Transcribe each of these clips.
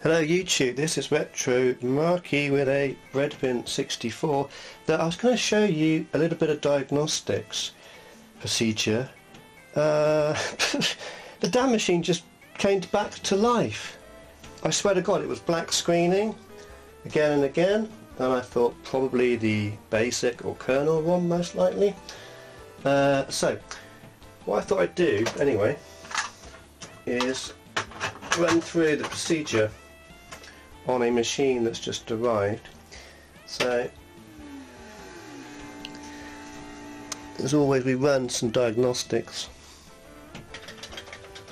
Hello YouTube, this is Retro Marky with a breadbin 64 that I was going to show you a little bit of diagnostics procedure. The damn machine just came back to life. I swear to God, it was black screening again and again, and I thought probably the basic or kernel ROM most likely. So what I thought I'd do anyway is run through the procedure on a machine that's just arrived. So as always, we run some diagnostics. In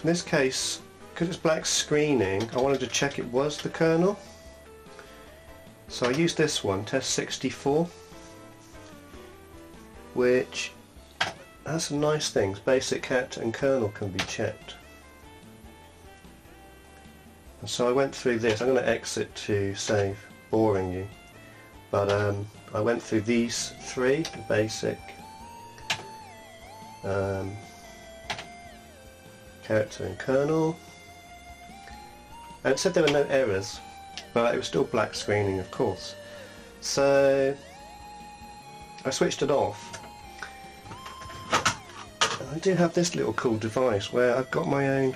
this case, because it's black screening, I wanted to check it was the kernel, so I used this one, test 64, which has some nice things. Basic character and kernel can be checked. And so I went through this. I'm going to exit to save boring you, but I went through these three: the basic, character and kernel, and it said there were no errors, but it was still black screening, of course. So I switched it off. And I do have this little cool device where I've got my own.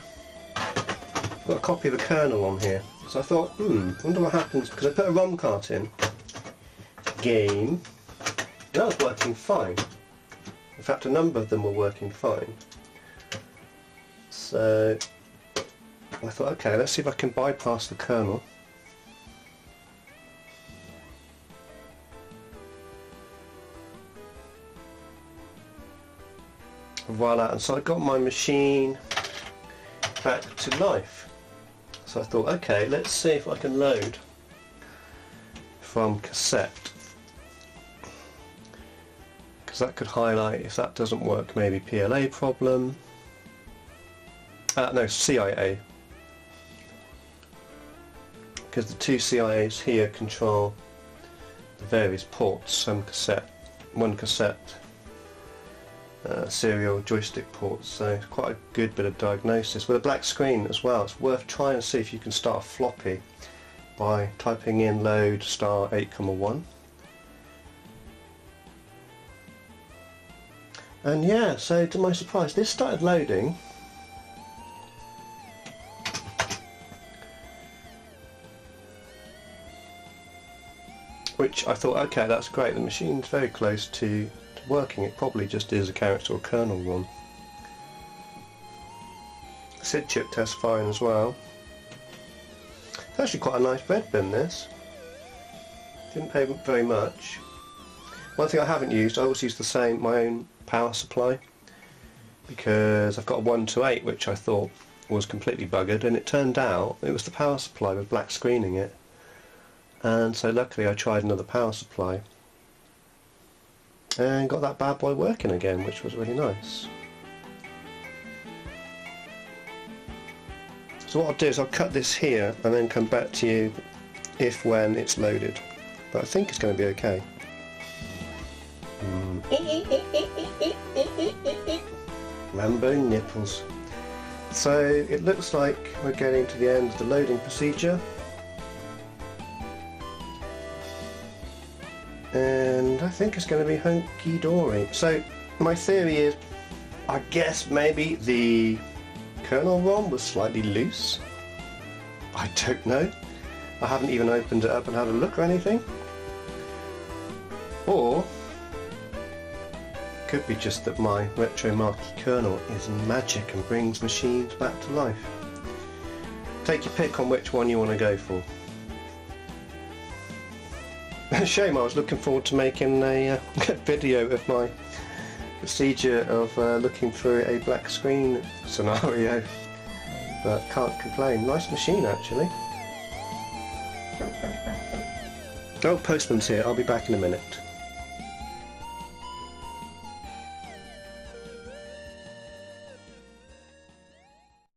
Got a copy of the kernel on here, so I thought, I wonder what happens, because I put a ROM cart in, game, that was working fine. In fact, a number of them were working fine. So I thought, okay, let's see if I can bypass the kernel. Voila, and so I got my machine back to life. So I thought, okay, let's see if I can load from cassette, because that could highlight, if that doesn't work, maybe PLA problem. No, CIA, because the two CIAs here control the various ports. Some cassette, one cassette serial joystick ports, so it's quite a good bit of diagnosis with a black screen as well. It's worth trying to see if you can start a floppy by typing in load *8,1, and yeah, so to my surprise this started loading. Which I thought, okay, that's great, the machine's very close to working. It probably just is a character or kernel ROM. SID chip test fine as well. It's actually quite a nice breadbin, this. Didn't pay very much. One thing I haven't used, I always use the same, my own power supply, because I've got a 1 to 8 which I thought was completely buggered, and it turned out it was the power supply with black screening it, and so luckily I tried another power supply and got that bad boy working again, which was really nice. So what I'll do is I'll cut this here and then come back to you when it's loaded, but I think it's going to be okay. Rambo nipples. So it looks like we're getting to the end of the loading procedure, and I think it's going to be hunky-dory. So my theory is, I guess maybe the kernel ROM was slightly loose. I don't know. I haven't even opened it up and had a look or anything. Or it could be just that my Retro Marky kernel is magic and brings machines back to life. Take your pick on which one you want to go for. Shame, I was looking forward to making a video of my procedure of looking through a black screen scenario, but can't complain. Nice machine actually. Oh, postman's here, I'll be back in a minute.